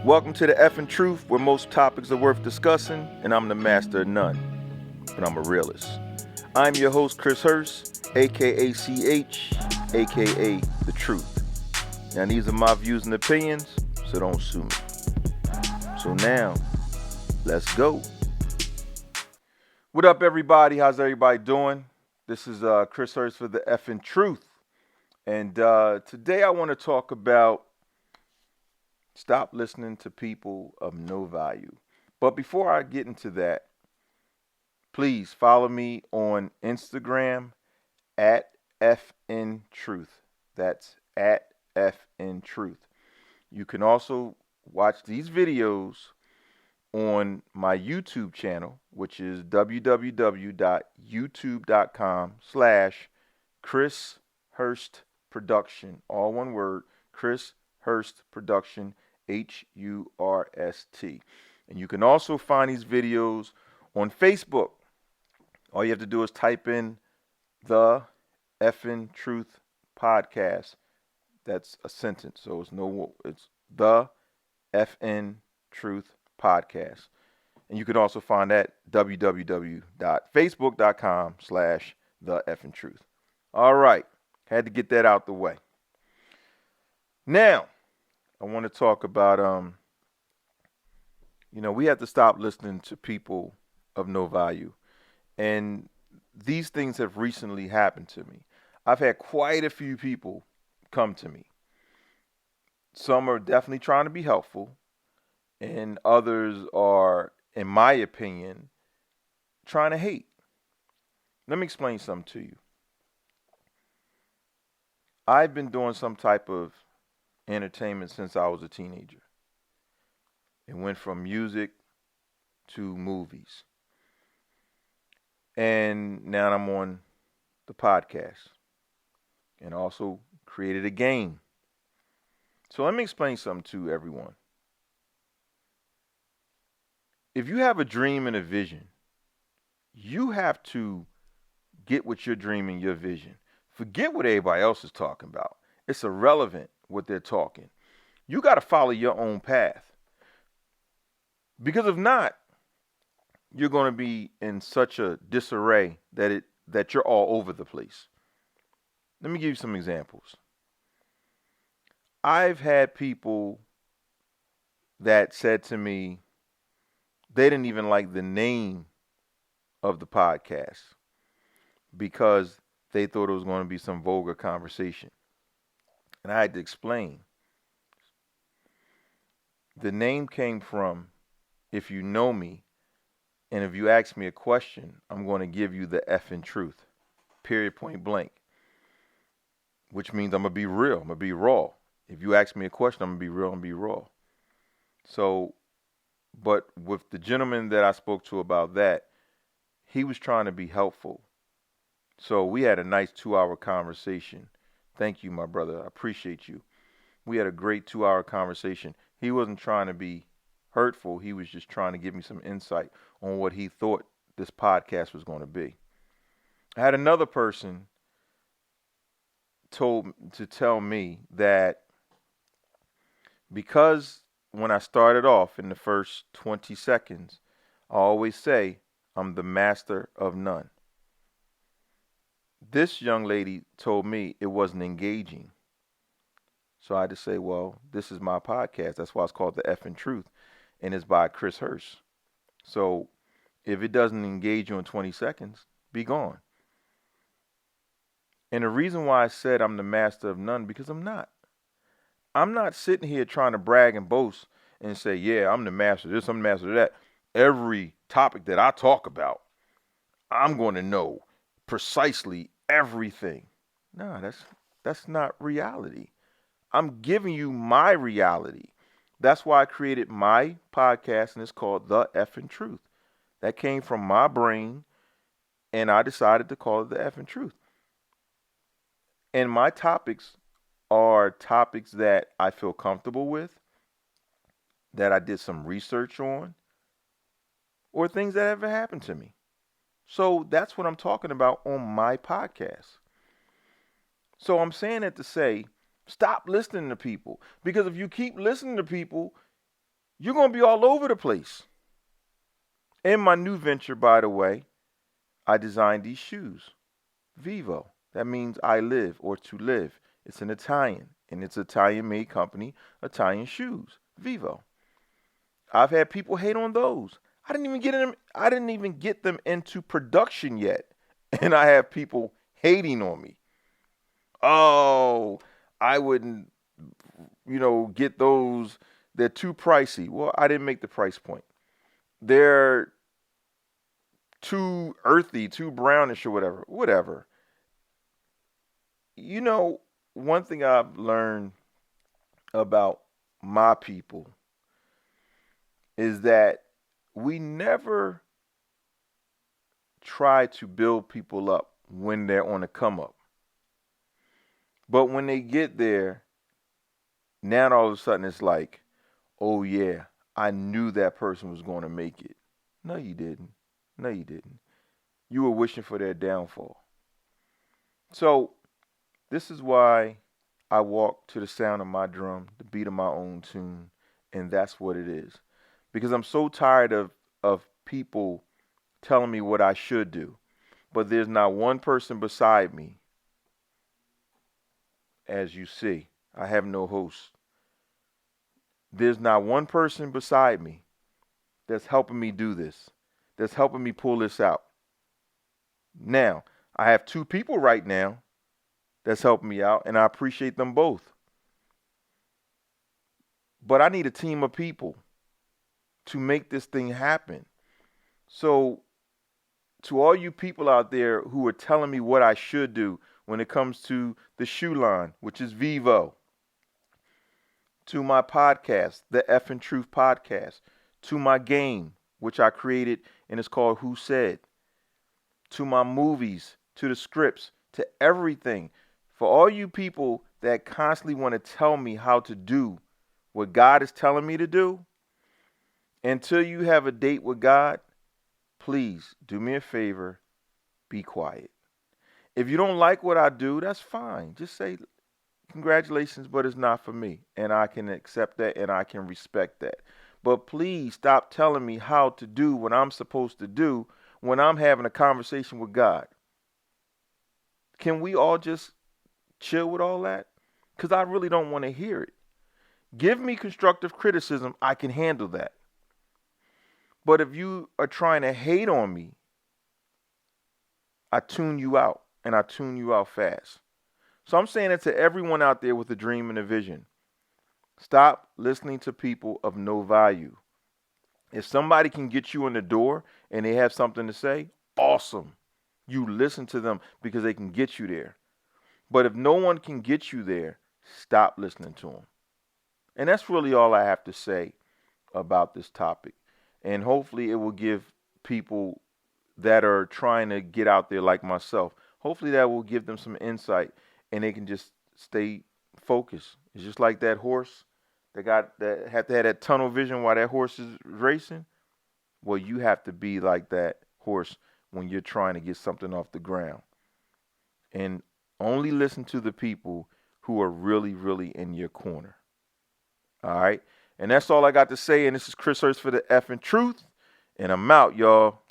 Welcome to the FNtruth, where most topics are worth discussing, and I'm the master of none, but I'm a realist. I'm your host, Chris Hurst, aka CH, aka The Truth. Now, these are my views and opinions, so don't sue me. So now, let's go. What up, everybody? How's everybody doing? This is Chris Hurst for the FNtruth, and today I want to talk about stop listening to people of no value. But before I get into that, please follow me on Instagram at FNtruth. That's at FNtruth. You can also watch these videos on my YouTube channel, which is www.youtube.com/ChrisHurstProduction. All one word, ChrisHurstProduction, HURST. And you can also find these videos on Facebook. All you have to do is type in the FNtruthPodcast. That's a sentence, so it's the FNtruthPodcast. And you can also find that www.facebook.com/theFNtruth. All right, had to get that out the way. Now, I want to talk about, we have to stop listening to people of no value. And these things have recently happened to me. I've had quite a few people come to me. Some are definitely trying to be helpful, and others are, in my opinion, trying to hate. Let me explain something to you. I've been doing some type of entertainment since I was a teenager. It went from music to movies. And now I'm on the podcast and also created a game. So let me explain something to everyone. If you have a dream and a vision, you have to get what your dream and your vision. Forget what everybody else is talking about. It's irrelevant what they're talking. You got to follow your own path. Because if not, you're going to be in such a disarray that you're all over the place. Let me give you some examples. I've had people that said to me they didn't even like the name of the podcast because they thought it was going to be some vulgar conversation. And I had to explain. The name came from, if you know me, and if you ask me a question, I'm going to give you the FNtruth, period, point blank, which means I'm going to be real. I'm going to be raw. If you ask me a question, I'm going to be real and be raw. So, but with the gentleman that I spoke to about that, he was trying to be helpful. So we had a nice 2-hour conversation. Thank you, my brother. I appreciate you. We had a great 2-hour conversation. He wasn't trying to be hurtful. He was just trying to give me some insight on what he thought this podcast was going to be. I had another person tell me that because when I started off in the first 20 seconds, I always say I'm the master of none. This young lady told me it wasn't engaging. So I had to say, well, this is my podcast. That's why it's called the FNtruth, and it's by Chris Hurst. So if it doesn't engage you in 20 seconds, be gone. And the reason why I said I'm the master of none, because I'm not. I'm not sitting here trying to brag and boast and say, yeah, I'm the master of this, I'm the master of that. Every topic that I talk about, I'm going to know precisely everything. No, that's not reality. I'm giving you my reality. That's why I created my podcast, and it's called The FNtruth. That came from my brain, and I decided to call it The FNtruth. And my topics are topics that I feel comfortable with, that I did some research on, or things that ever happened to me. So that's what I'm talking about on my podcast. So I'm saying that to say, stop listening to people. Because if you keep listening to people, you're going to be all over the place. In my new venture, by the way, I designed these shoes. Vivo. That means I live or to live. It's an Italian, and it's an Italian-made company, Italian shoes. Vivo. I've had people hate on those. I didn't even get them into production yet. And I have people hating on me. Oh, I wouldn't, get those. They're too pricey. Well, I didn't make the price point. They're too earthy, too brownish or whatever. Whatever. One thing I've learned about my people is that we never try to build people up when they're on the come up. But when they get there, now all of a sudden it's like, oh yeah, I knew that person was going to make it. No, you didn't. No, you didn't. You were wishing for their downfall. So this is why I walk to the sound of my drum, the beat of my own tune, and that's what it is. Because I'm so tired of people telling me what I should do, but there's not one person beside me. As you see, I have no host. There's not one person beside me that's helping me do this, that's helping me pull this out. Now, I have two people right now that's helping me out, and I appreciate them both. But I need a team of people to make this thing happen. So, to all you people out there who are telling me what I should do when it comes to the shoe line, which is Vivo, to my podcast, the FNtruthPodcast, to my game, which I created and it's called Who Said, to my movies, to the scripts, to everything. For all you people that constantly want to tell me how to do what God is telling me to do, until you have a date with God, please do me a favor, be quiet. If you don't like what I do, that's fine. Just say, congratulations, but it's not for me. And I can accept that and I can respect that. But please stop telling me how to do what I'm supposed to do when I'm having a conversation with God. Can we all just chill with all that? Because I really don't want to hear it. Give me constructive criticism. I can handle that. But if you are trying to hate on me, I tune you out, and I tune you out fast. So I'm saying it to everyone out there with a dream and a vision. Stop listening to people of no value. If somebody can get you in the door and they have something to say, awesome. You listen to them because they can get you there. But if no one can get you there, stop listening to them. And that's really all I have to say about this topic. And hopefully it will give people that are trying to get out there like myself, hopefully that will give them some insight and they can just stay focused. It's just like that horse that had to have that tunnel vision while that horse is racing. Well, you have to be like that horse when you're trying to get something off the ground. And only listen to the people who are really, really in your corner. All right? And that's all I got to say. And this is Chris Hurst for the FNtruth. And I'm out, y'all.